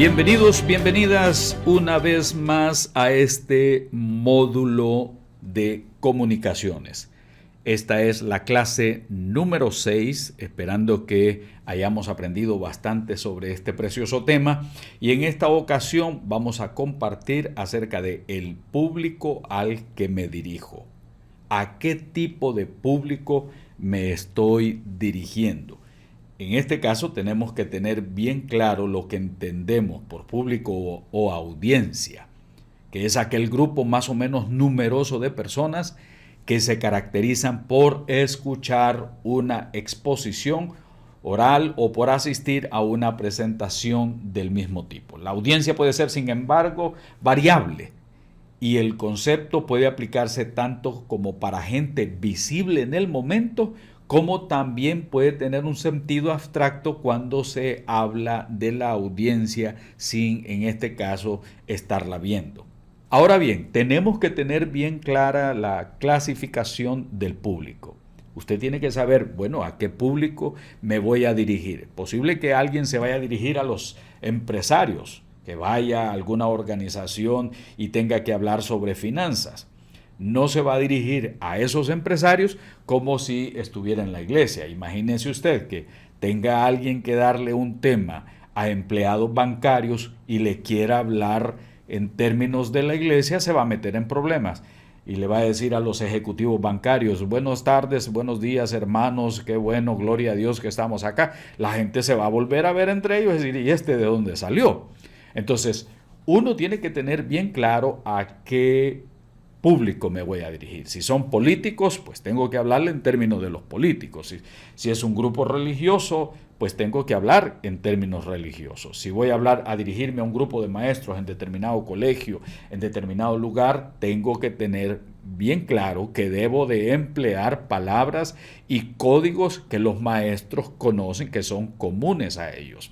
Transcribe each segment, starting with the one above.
Bienvenidos, bienvenidas una vez más a este módulo de comunicaciones. Esta es la clase número 6, esperando que hayamos aprendido bastante sobre este precioso tema. Y en esta ocasión vamos a compartir acerca de el público al que me dirijo. ¿A qué tipo de público me estoy dirigiendo? En este caso tenemos que tener bien claro lo que entendemos por público o audiencia, que es aquel grupo más o menos numeroso de personas que se caracterizan por escuchar una exposición oral o por asistir a una presentación del mismo tipo. La audiencia puede ser, sin embargo, variable y el concepto puede aplicarse tanto como para gente visible en el momento, como también puede tener un sentido abstracto cuando se habla de la audiencia sin, en este caso, estarla viendo. Ahora bien, tenemos que tener bien clara la clasificación del público. Usted tiene que saber, bueno, a qué público me voy a dirigir. Posible que alguien se vaya a dirigir a los empresarios, que vaya a alguna organización y tenga que hablar sobre finanzas. No se va a dirigir a esos empresarios como si estuviera en la iglesia. Imagínese usted que tenga alguien que darle un tema a empleados bancarios y le quiera hablar en términos de la iglesia, se va a meter en problemas. Y le va a decir a los ejecutivos bancarios, buenas tardes, buenos días hermanos, qué bueno, gloria a Dios que estamos acá. La gente se va a volver a ver entre ellos y decir, ¿y este de dónde salió? Entonces, uno tiene que tener bien claro a qué público me voy a dirigir. Si son políticos, pues tengo que hablarle en términos de los políticos. Si es un grupo religioso, pues tengo que hablar en términos religiosos. Si voy a hablar a dirigirme a un grupo de maestros en determinado colegio, en determinado lugar, tengo que tener bien claro que debo de emplear palabras y códigos que los maestros conocen, que son comunes a ellos.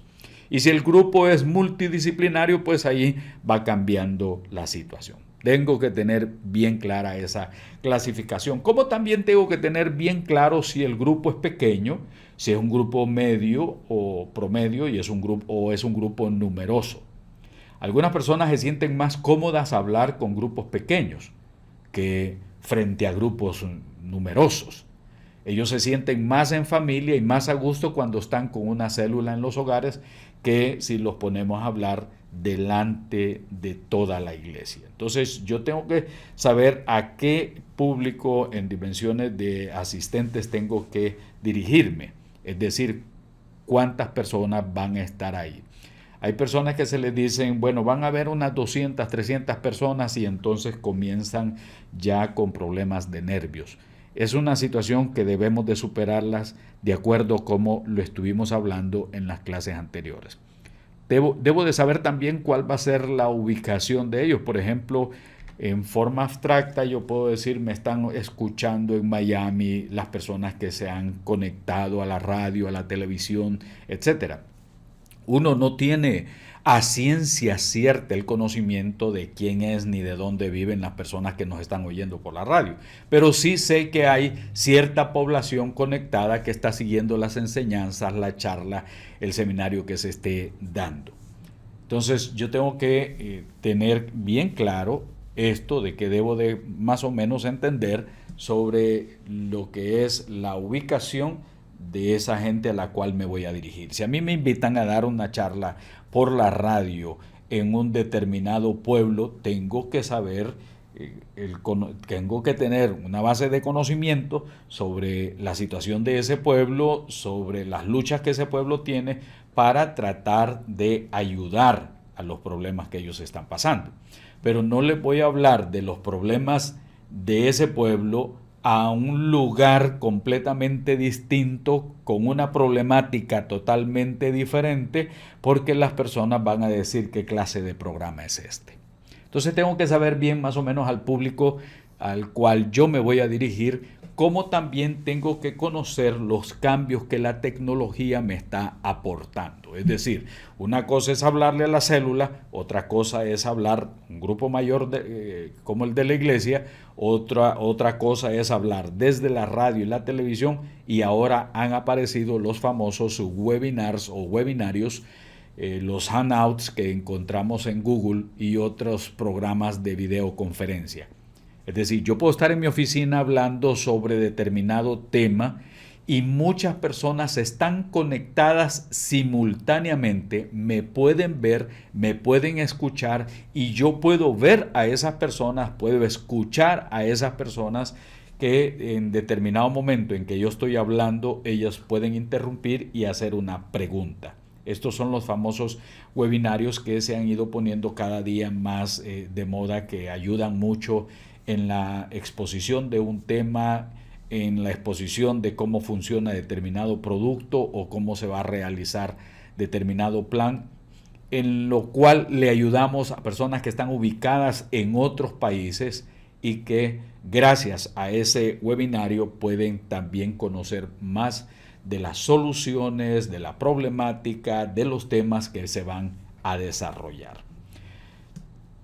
Y si el grupo es multidisciplinario, pues ahí va cambiando la situación. Tengo que tener bien clara esa clasificación. Como también tengo que tener bien claro si el grupo es pequeño, si es un grupo medio o promedio y es un grupo numeroso. Algunas personas se sienten más cómodas a hablar con grupos pequeños que frente a grupos numerosos. Ellos se sienten más en familia y más a gusto cuando están con una célula en los hogares que si los ponemos a hablar delante de toda la iglesia. Entonces yo tengo que saber a qué público en dimensiones de asistentes tengo que dirigirme, es decir, cuántas personas van a estar ahí. Hay personas que se les dicen, bueno, van a haber unas 200, 300 personas y entonces comienzan ya con problemas de nervios. Es una situación que debemos de superarlas de acuerdo como lo estuvimos hablando en las clases anteriores. Debo de saber también cuál va a ser la ubicación de ellos. Por ejemplo, en forma abstracta yo puedo decir, me están escuchando en Miami las personas que se han conectado a la radio, a la televisión, etcétera. Uno no tiene a ciencia cierta el conocimiento de quién es ni de dónde viven las personas que nos están oyendo por la radio, pero sí sé que hay cierta población conectada que está siguiendo las enseñanzas, la charla, el seminario que se esté dando. Entonces yo tengo que tener bien claro esto de que debo de más o menos entender sobre lo que es la ubicación de esa gente a la cual me voy a dirigir. Si a mí me invitan a dar una charla por la radio en un determinado pueblo, tengo que saber, tengo que tener una base de conocimiento sobre la situación de ese pueblo, sobre las luchas que ese pueblo tiene para tratar de ayudar a los problemas que ellos están pasando. Pero no les voy a hablar de los problemas de ese pueblo a un lugar completamente distinto, con una problemática totalmente diferente, porque las personas van a decir qué clase de programa es este. Entonces tengo que saber bien más o menos al público al cual yo me voy a dirigir, como también tengo que conocer los cambios que la tecnología me está aportando. Es decir, una cosa es hablarle a la célula, otra cosa es hablar un grupo mayor como el de la iglesia, otra cosa es hablar desde la radio y la televisión, y ahora han aparecido los famosos webinars o webinarios los Hangouts que encontramos en Google y otros programas de videoconferencia. Es decir, yo puedo estar en mi oficina hablando sobre determinado tema y muchas personas están conectadas simultáneamente, me pueden ver, me pueden escuchar y yo puedo ver a esas personas, puedo escuchar a esas personas que en determinado momento en que yo estoy hablando, ellas pueden interrumpir y hacer una pregunta. Estos son los famosos webinarios que se han ido poniendo cada día más de moda, que ayudan mucho en la exposición de un tema, en la exposición de cómo funciona determinado producto o cómo se va a realizar determinado plan, en lo cual le ayudamos a personas que están ubicadas en otros países y que gracias a ese webinario pueden también conocer más de las soluciones, de la problemática, de los temas que se van a desarrollar.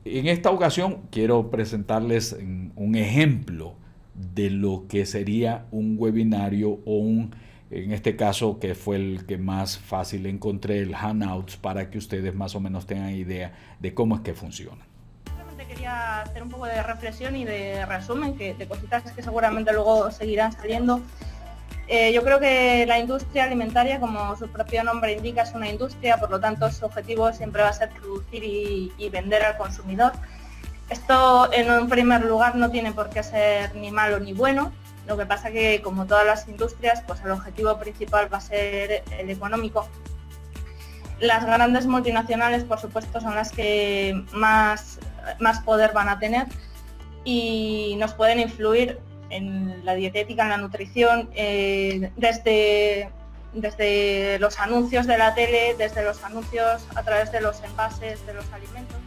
En esta ocasión quiero presentarles un ejemplo de lo que sería un webinario o en este caso que fue el que más fácil encontré, el Hangouts, para que ustedes más o menos tengan idea de cómo es que funciona. Simplemente quería hacer un poco de reflexión y de resumen de cositas que seguramente luego seguirán saliendo. Yo creo que la industria alimentaria, como su propio nombre indica, es una industria, por lo tanto su objetivo siempre va a ser producir y vender al consumidor. Esto en un primer lugar no tiene por qué ser ni malo ni bueno, lo que pasa que como todas las industrias, pues el objetivo principal va a ser el económico. Las grandes multinacionales, por supuesto, son las que más poder van a tener y nos pueden influir en la dietética, en la nutrición, desde los anuncios de la tele, desde los anuncios a través de los envases de los alimentos.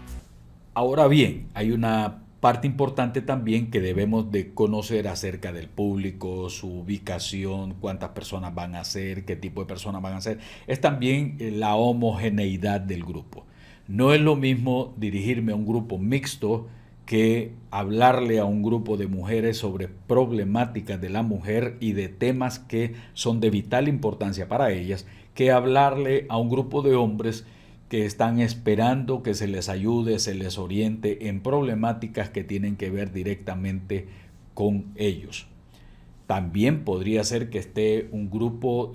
Ahora bien, hay una parte importante también que debemos de conocer acerca del público, su ubicación, cuántas personas van a ser, qué tipo de personas van a ser. Es también la homogeneidad del grupo. No es lo mismo dirigirme a un grupo mixto que hablarle a un grupo de mujeres sobre problemáticas de la mujer y de temas que son de vital importancia para ellas, que hablarle a un grupo de hombres que están esperando que se les ayude, se les oriente en problemáticas que tienen que ver directamente con ellos. También podría ser que esté un grupo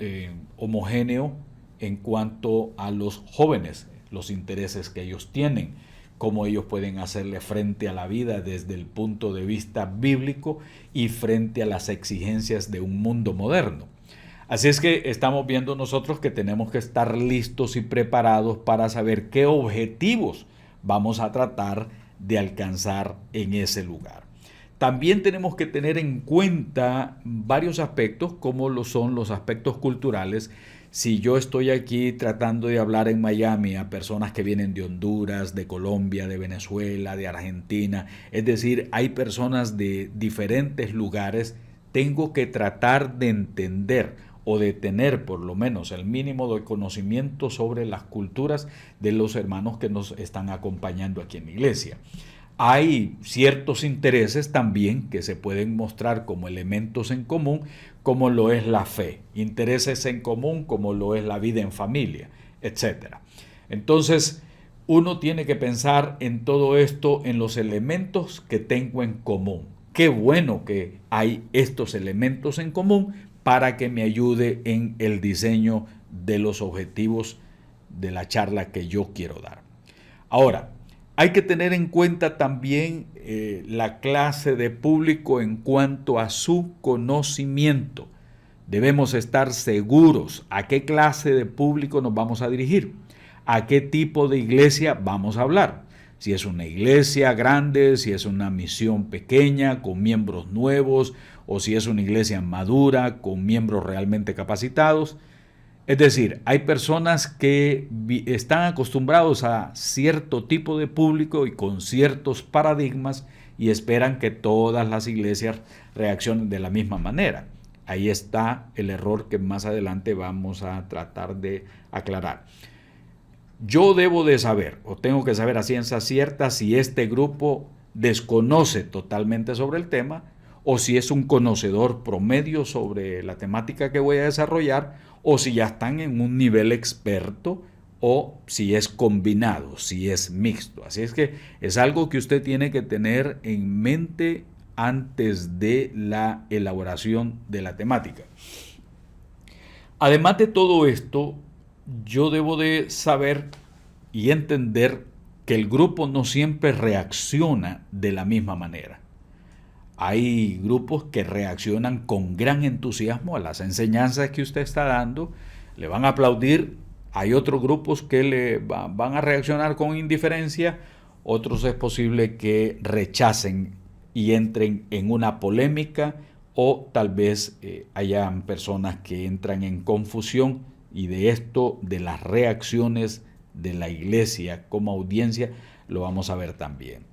homogéneo en cuanto a los jóvenes, los intereses que ellos tienen, cómo ellos pueden hacerle frente a la vida desde el punto de vista bíblico y frente a las exigencias de un mundo moderno. Así es que estamos viendo nosotros que tenemos que estar listos y preparados para saber qué objetivos vamos a tratar de alcanzar en ese lugar. También tenemos que tener en cuenta varios aspectos, como lo son los aspectos culturales. Si yo estoy aquí tratando de hablar en Miami a personas que vienen de Honduras, de Colombia, de Venezuela, de Argentina, es decir, hay personas de diferentes lugares, tengo que tratar de entender o de tener por lo menos el mínimo de conocimiento sobre las culturas de los hermanos que nos están acompañando aquí en la iglesia. Hay ciertos intereses también que se pueden mostrar como elementos en común, como lo es la fe, intereses en común como lo es la vida en familia, etc. Entonces, uno tiene que pensar en todo esto, en los elementos que tengo en común. Qué bueno que hay estos elementos en común para que me ayude en el diseño de los objetivos de la charla que yo quiero dar. Ahora, hay que tener en cuenta también la clase de público en cuanto a su conocimiento. Debemos estar seguros a qué clase de público nos vamos a dirigir, a qué tipo de iglesia vamos a hablar. Si es una iglesia grande, si es una misión pequeña con miembros nuevos, o si es una iglesia madura con miembros realmente capacitados. Es decir, hay personas que están acostumbrados a cierto tipo de público y con ciertos paradigmas y esperan que todas las iglesias reaccionen de la misma manera. Ahí está el error que más adelante vamos a tratar de aclarar. Yo debo de saber, o tengo que saber a ciencia cierta, si este grupo desconoce totalmente sobre el tema o si es un conocedor promedio sobre la temática que voy a desarrollar, o si ya están en un nivel experto o si es combinado, si es mixto. Así es que es algo que usted tiene que tener en mente antes de la elaboración de la temática. Además de todo esto, yo debo de saber y entender que el grupo no siempre reacciona de la misma manera. Hay grupos que reaccionan con gran entusiasmo a las enseñanzas que usted está dando, le van a aplaudir. Hay otros grupos que van a reaccionar con indiferencia, otros es posible que rechacen y entren en una polémica, o tal vez hayan personas que entran en confusión, y de esto, de las reacciones de la iglesia como audiencia, lo vamos a ver también.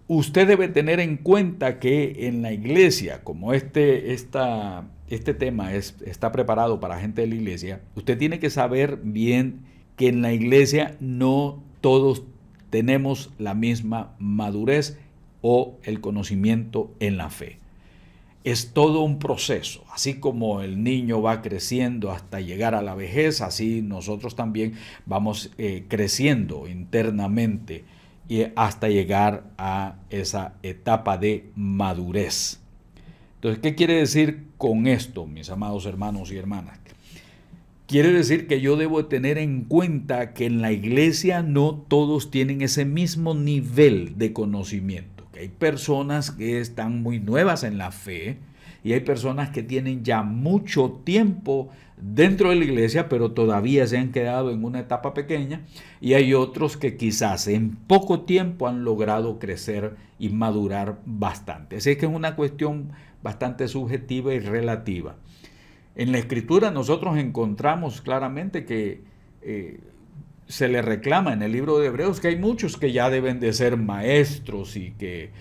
Usted debe tener en cuenta que en la iglesia, como este tema está preparado para gente de la iglesia, usted tiene que saber bien que en la iglesia no todos tenemos la misma madurez o el conocimiento en la fe. Es todo un proceso, así como el niño va creciendo hasta llegar a la vejez, así nosotros también vamos creciendo internamente y hasta llegar a esa etapa de madurez. Entonces, ¿qué quiere decir con esto, mis amados hermanos y hermanas? Quiere decir que yo debo tener en cuenta que en la iglesia no todos tienen ese mismo nivel de conocimiento. Que hay personas que están muy nuevas en la fe y hay personas que tienen ya mucho tiempo dentro de la iglesia, pero todavía se han quedado en una etapa pequeña, y hay otros que quizás en poco tiempo han logrado crecer y madurar bastante. Así que es una cuestión bastante subjetiva y relativa. En la Escritura nosotros encontramos claramente que se le reclama en el libro de Hebreos que hay muchos que ya deben de ser maestros y que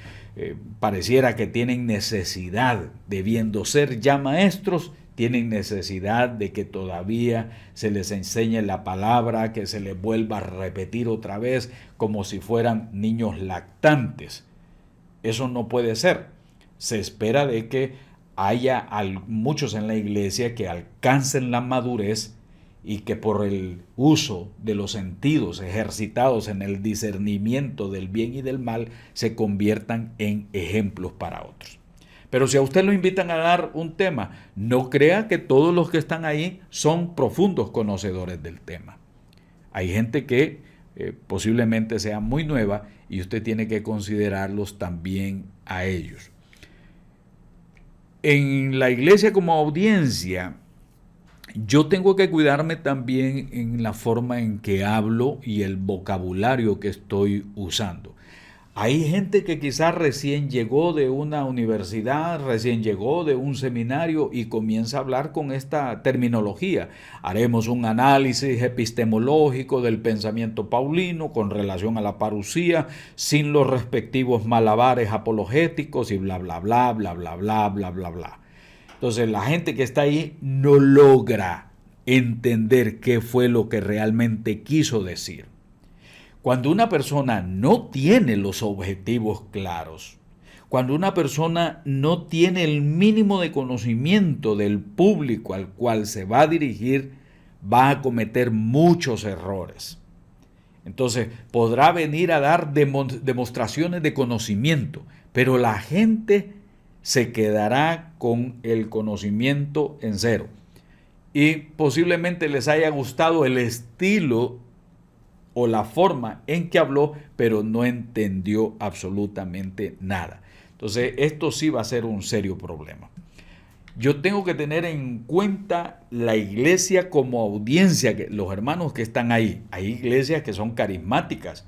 pareciera que tienen necesidad, debiendo ser ya maestros, tienen necesidad de que todavía se les enseñe la palabra, que se les vuelva a repetir otra vez como si fueran niños lactantes. Eso no puede ser. Se espera de que haya muchos en la iglesia que alcancen la madurez y que por el uso de los sentidos ejercitados en el discernimiento del bien y del mal se conviertan en ejemplos para otros. Pero si a usted lo invitan a dar un tema, no crea que todos los que están ahí son profundos conocedores del tema. Hay gente que posiblemente sea muy nueva y usted tiene que considerarlos también a ellos. En la iglesia como audiencia, yo tengo que cuidarme también en la forma en que hablo y el vocabulario que estoy usando. Hay gente que quizás recién llegó de una universidad, recién llegó de un seminario y comienza a hablar con esta terminología. Haremos un análisis epistemológico del pensamiento paulino con relación a la parusía, sin los respectivos malabares apologéticos y bla, bla, bla, bla, bla, bla, bla, bla, bla. Entonces la gente que está ahí no logra entender qué fue lo que realmente quiso decir. Cuando una persona no tiene los objetivos claros, cuando una persona no tiene el mínimo de conocimiento del público al cual se va a dirigir, va a cometer muchos errores. Entonces podrá venir a dar demostraciones de conocimiento, pero la gente se quedará con el conocimiento en cero. Y posiblemente les haya gustado el estilo o la forma en que habló, pero no entendió absolutamente nada. Entonces, esto sí va a ser un serio problema. Yo tengo que tener en cuenta la iglesia como audiencia, los hermanos que están ahí. Hay iglesias que son carismáticas.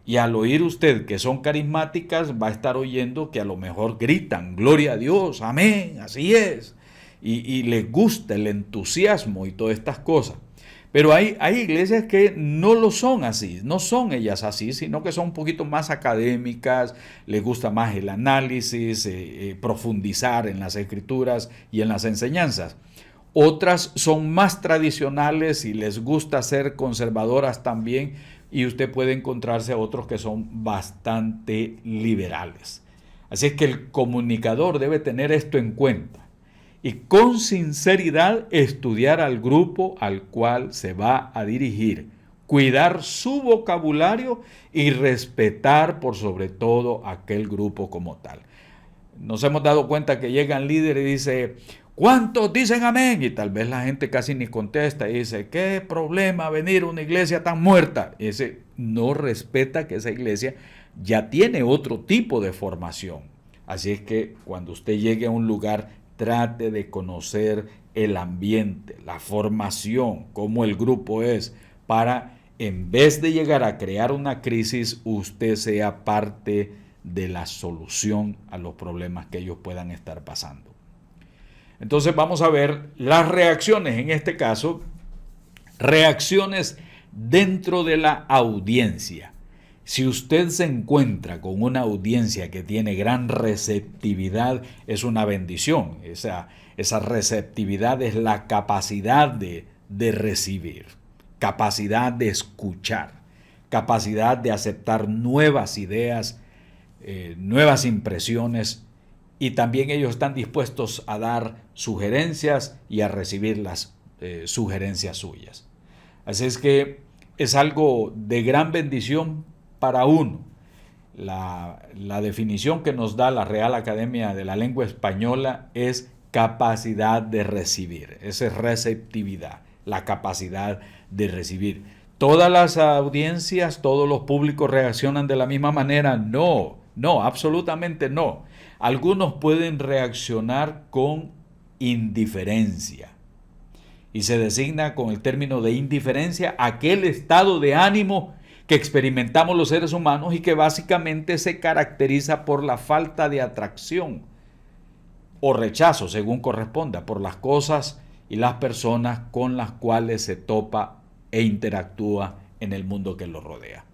Y al oír usted que son carismáticas, va a estar oyendo que a lo mejor gritan, gloria a Dios, amén, así es. Y les gusta el entusiasmo y todas estas cosas. Pero hay iglesias que no lo son así, no son ellas así, sino que son un poquito más académicas, les gusta más el análisis, profundizar en las escrituras y en las enseñanzas. Otras son más tradicionales y les gusta ser conservadoras también, y usted puede encontrarse a otros que son bastante liberales. Así es que el comunicador debe tener esto en cuenta. y con sinceridad estudiar al grupo al cual se va a dirigir, cuidar su vocabulario y respetar por sobre todo aquel grupo como tal. Nos hemos dado cuenta que llegan líderes y dicen, ¿cuántos dicen amén? Y tal vez la gente casi ni contesta y dice, ¿qué problema venir a una iglesia tan muerta? Y ese no respeta que esa iglesia ya tiene otro tipo de formación. Así es que cuando usted llegue a un lugar, trate de conocer el ambiente, la formación, cómo el grupo es, para en vez de llegar a crear una crisis, usted sea parte de la solución a los problemas que ellos puedan estar pasando. Entonces vamos a ver las reacciones, en este caso, reacciones dentro de la audiencia. Si usted se encuentra con una audiencia que tiene gran receptividad, es una bendición. Esa receptividad es la capacidad de recibir, capacidad de escuchar, capacidad de aceptar nuevas ideas, nuevas impresiones, y también ellos están dispuestos a dar sugerencias y a recibir las sugerencias suyas. Así es que es algo de gran bendición para uno. La definición que nos da la Real Academia de la Lengua Española es capacidad de recibir. Esa es receptividad, la capacidad de recibir. ¿Todas las audiencias, todos los públicos reaccionan de la misma manera? No, absolutamente no. Algunos pueden reaccionar con indiferencia. Y se designa con el término de indiferencia aquel estado de ánimo que experimentamos los seres humanos y que básicamente se caracteriza por la falta de atracción o rechazo, según corresponda, por las cosas y las personas con las cuales se topa e interactúa en el mundo que lo rodea.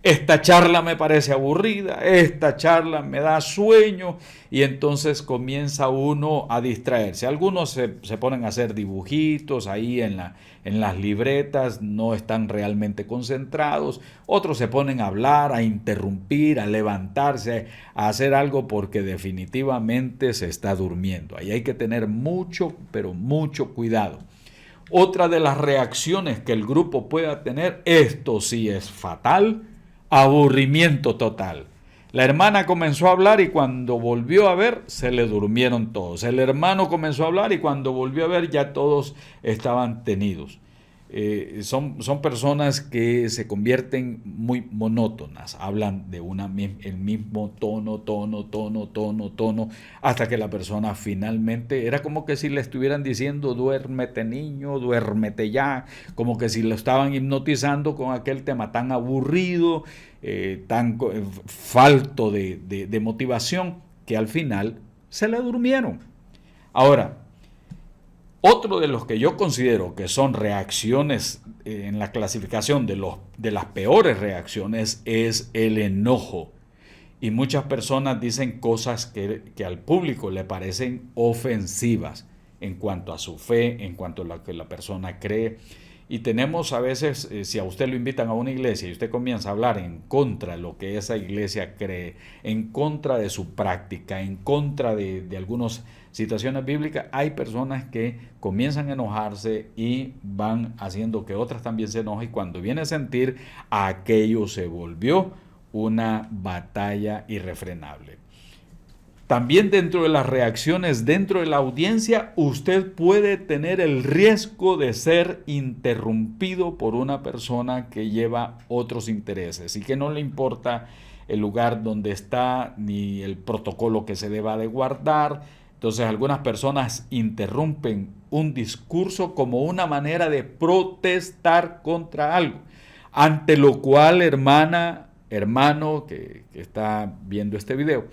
Esta charla me parece aburrida, esta charla me da sueño, y entonces comienza uno a distraerse. Algunos se ponen a hacer dibujitos ahí en las libretas, no están realmente concentrados. Otros se ponen a hablar, a interrumpir, a levantarse, a hacer algo porque definitivamente se está durmiendo. Ahí hay que tener mucho, pero mucho cuidado. Otra de las reacciones que el grupo pueda tener, esto sí es fatal, aburrimiento total. La hermana comenzó a hablar y cuando volvió a ver se le durmieron todos. El hermano comenzó a hablar y cuando volvió a ver ya todos estaban tenidos. Son personas que se convierten muy monótonas, hablan de el mismo tono, hasta que la persona finalmente, era como que si le estuvieran diciendo duérmete niño, duérmete ya, como que si lo estaban hipnotizando con aquel tema tan aburrido, tan falto de motivación, que al final se le durmieron. Ahora, otro de los que yo considero que son reacciones en la clasificación de las peores reacciones es el enojo. Y muchas personas dicen cosas que al público le parecen ofensivas en cuanto a su fe, en cuanto a lo que la persona cree. Y tenemos a veces, si a usted lo invitan a una iglesia y usted comienza a hablar en contra de lo que esa iglesia cree, en contra de su práctica, en contra de algunas situaciones bíblicas, hay personas que comienzan a enojarse y van haciendo que otras también se enojen, y cuando viene a sentir, aquello se volvió una batalla irrefrenable. También dentro de las reacciones, dentro de la audiencia, usted puede tener el riesgo de ser interrumpido por una persona que lleva otros intereses y que no le importa el lugar donde está ni el protocolo que se deba de guardar. Entonces algunas personas interrumpen un discurso como una manera de protestar contra algo, ante lo cual, hermano que está viendo este video,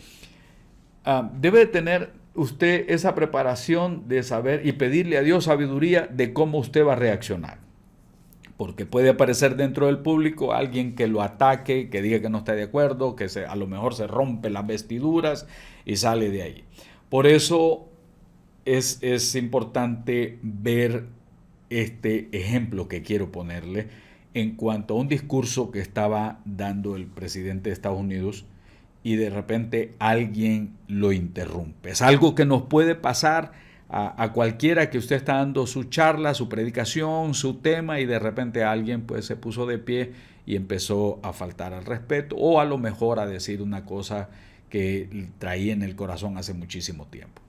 debe tener usted esa preparación de saber y pedirle a Dios sabiduría de cómo usted va a reaccionar. Porque puede aparecer dentro del público alguien que lo ataque, que diga que no está de acuerdo, que a lo mejor se rompe las vestiduras y sale de ahí. Por eso es importante ver este ejemplo que quiero ponerle en cuanto a un discurso que estaba dando el presidente de Estados Unidos, y de repente alguien lo interrumpe. Es algo que nos puede pasar a cualquiera que usted está dando su charla, su predicación, su tema, y de repente alguien pues se puso de pie y empezó a faltar al respeto, o a lo mejor a decir una cosa que traía en el corazón hace muchísimo tiempo.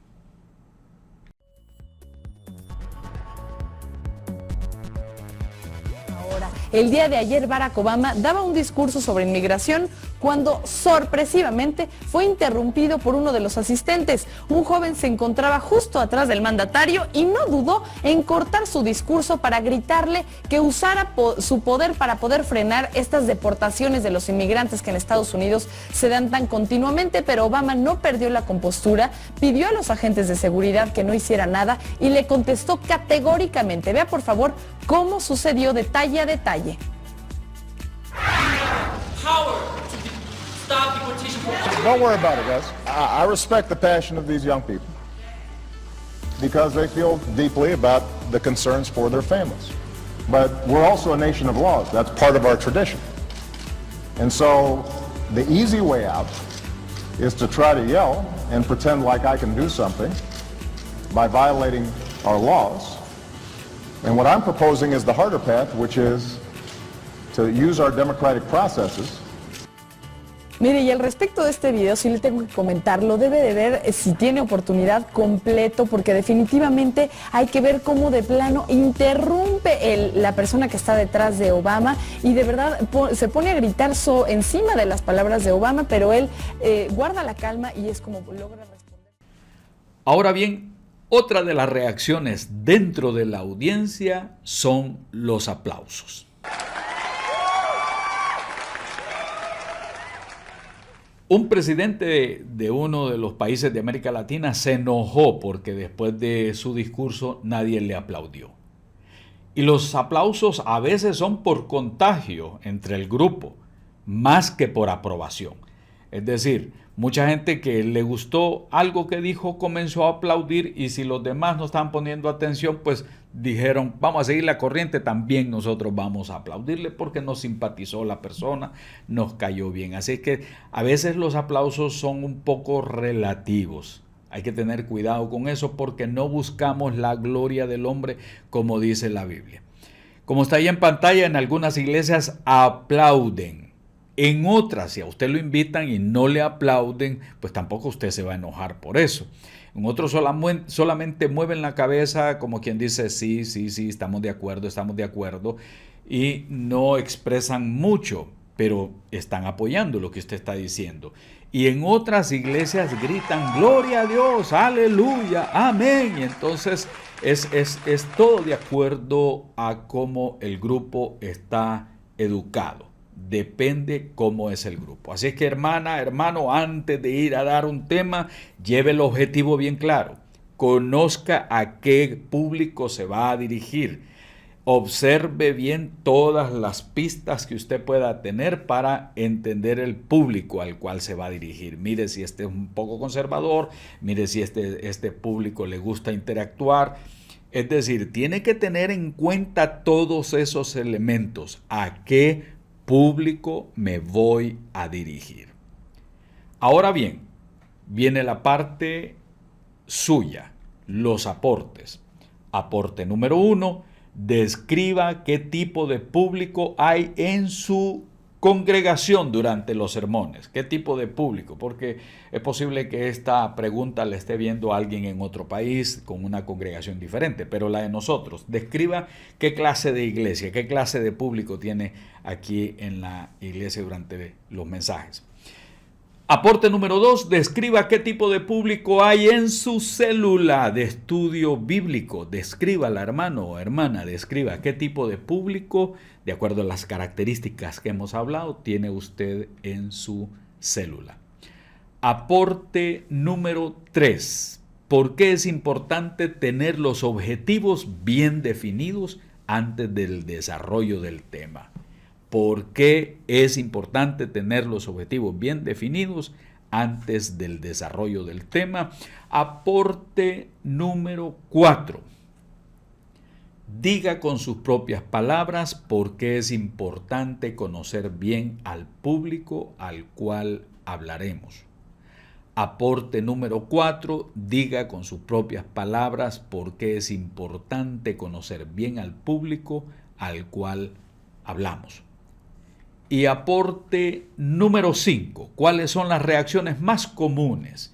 El día de ayer Barack Obama daba un discurso sobre inmigración cuando sorpresivamente fue interrumpido por uno de los asistentes. Un joven se encontraba justo atrás del mandatario y no dudó en cortar su discurso para gritarle que usara su poder para poder frenar estas deportaciones de los inmigrantes que en Estados Unidos se dan tan continuamente, pero Obama no perdió la compostura, pidió a los agentes de seguridad que no hiciera nada y le contestó categóricamente. Vea por favor cómo sucedió detalle a detalle. Don't worry about it, guys. I respect the passion of these young people because they feel deeply about the concerns for their families. But we're also a nation of laws. That's part of our tradition. And so the easy way out is to try to yell and pretend like I can do something by violating our laws. And what I'm proposing is the harder path, which is to use our democratic processes. Mire, y al respecto de este video, sí le tengo que comentarlo, debe de ver si tiene oportunidad completo, porque definitivamente hay que ver cómo de plano interrumpe la persona que está detrás de Obama y de verdad se pone a gritar encima de las palabras de Obama, pero él guarda la calma y es como logra responder. Ahora bien, otra de las reacciones dentro de la audiencia son los aplausos. Un presidente de uno de los países de América Latina se enojó porque después de su discurso nadie le aplaudió. Y los aplausos a veces son por contagio entre el grupo, más que por aprobación. Es decir, mucha gente que le gustó algo que dijo comenzó a aplaudir, y si los demás no estaban poniendo atención, pues dijeron, vamos a seguir la corriente, también nosotros vamos a aplaudirle porque nos simpatizó la persona, nos cayó bien. Así que a veces los aplausos son un poco relativos. Hay que tener cuidado con eso porque no buscamos la gloria del hombre, como dice la Biblia. Como está ahí en pantalla, en algunas iglesias aplauden. En otras, si a usted lo invitan y no le aplauden, pues tampoco usted se va a enojar por eso. En otros solamente mueven la cabeza como quien dice, sí, estamos de acuerdo, y no expresan mucho, pero están apoyando lo que usted está diciendo. Y en otras iglesias gritan, gloria a Dios, aleluya, amén. Y entonces es todo de acuerdo a cómo el grupo está educado. Depende cómo es el grupo. Así es que hermana, hermano, antes de ir a dar un tema, lleve el objetivo bien claro. Conozca a qué público se va a dirigir. Observe bien todas las pistas que usted pueda tener para entender el público al cual se va a dirigir. Mire si este es un poco conservador, mire si este público le gusta interactuar. Es decir, tiene que tener en cuenta todos esos elementos. ¿A qué público me voy a dirigir? Ahora bien, viene la parte suya, los aportes. Aporte número 1, describa qué tipo de público hay en su congregación durante los sermones. ¿Qué tipo de público? Porque es posible que esta pregunta la esté viendo alguien en otro país con una congregación diferente, pero la de nosotros. Describa qué clase de iglesia, qué clase de público tiene aquí en la iglesia durante los mensajes. Aporte número 2, describa qué tipo de público hay en su célula de estudio bíblico. Descríbala, hermano o hermana, describa qué tipo de público, de acuerdo a las características que hemos hablado, tiene usted en su célula. Aporte número 3, ¿por qué es importante tener los objetivos bien definidos antes del desarrollo del tema? ¿Por qué es importante tener los objetivos bien definidos antes del desarrollo del tema? Aporte número 4. Diga con sus propias palabras por qué es importante conocer bien al público al cual hablaremos. Aporte número 4, diga con sus propias palabras por qué es importante conocer bien al público al cual hablamos. Y aporte número 5, ¿cuáles son las reacciones más comunes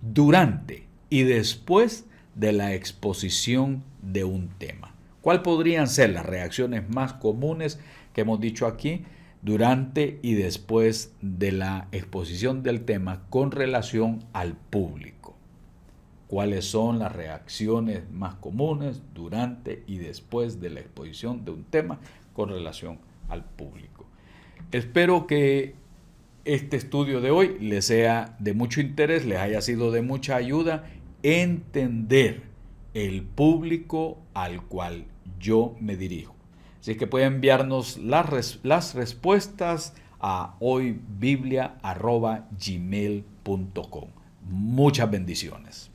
durante y después de la exposición de un tema? ¿Cuáles podrían ser las reacciones más comunes que hemos dicho aquí durante y después de la exposición del tema con relación al público? ¿Cuáles son las reacciones más comunes durante y después de la exposición de un tema con relación al público? Espero que este estudio de hoy les sea de mucho interés, les haya sido de mucha ayuda entender el público al cual yo me dirijo. Así que pueden enviarnos las respuestas a hoybiblia@gmail.com. Muchas bendiciones.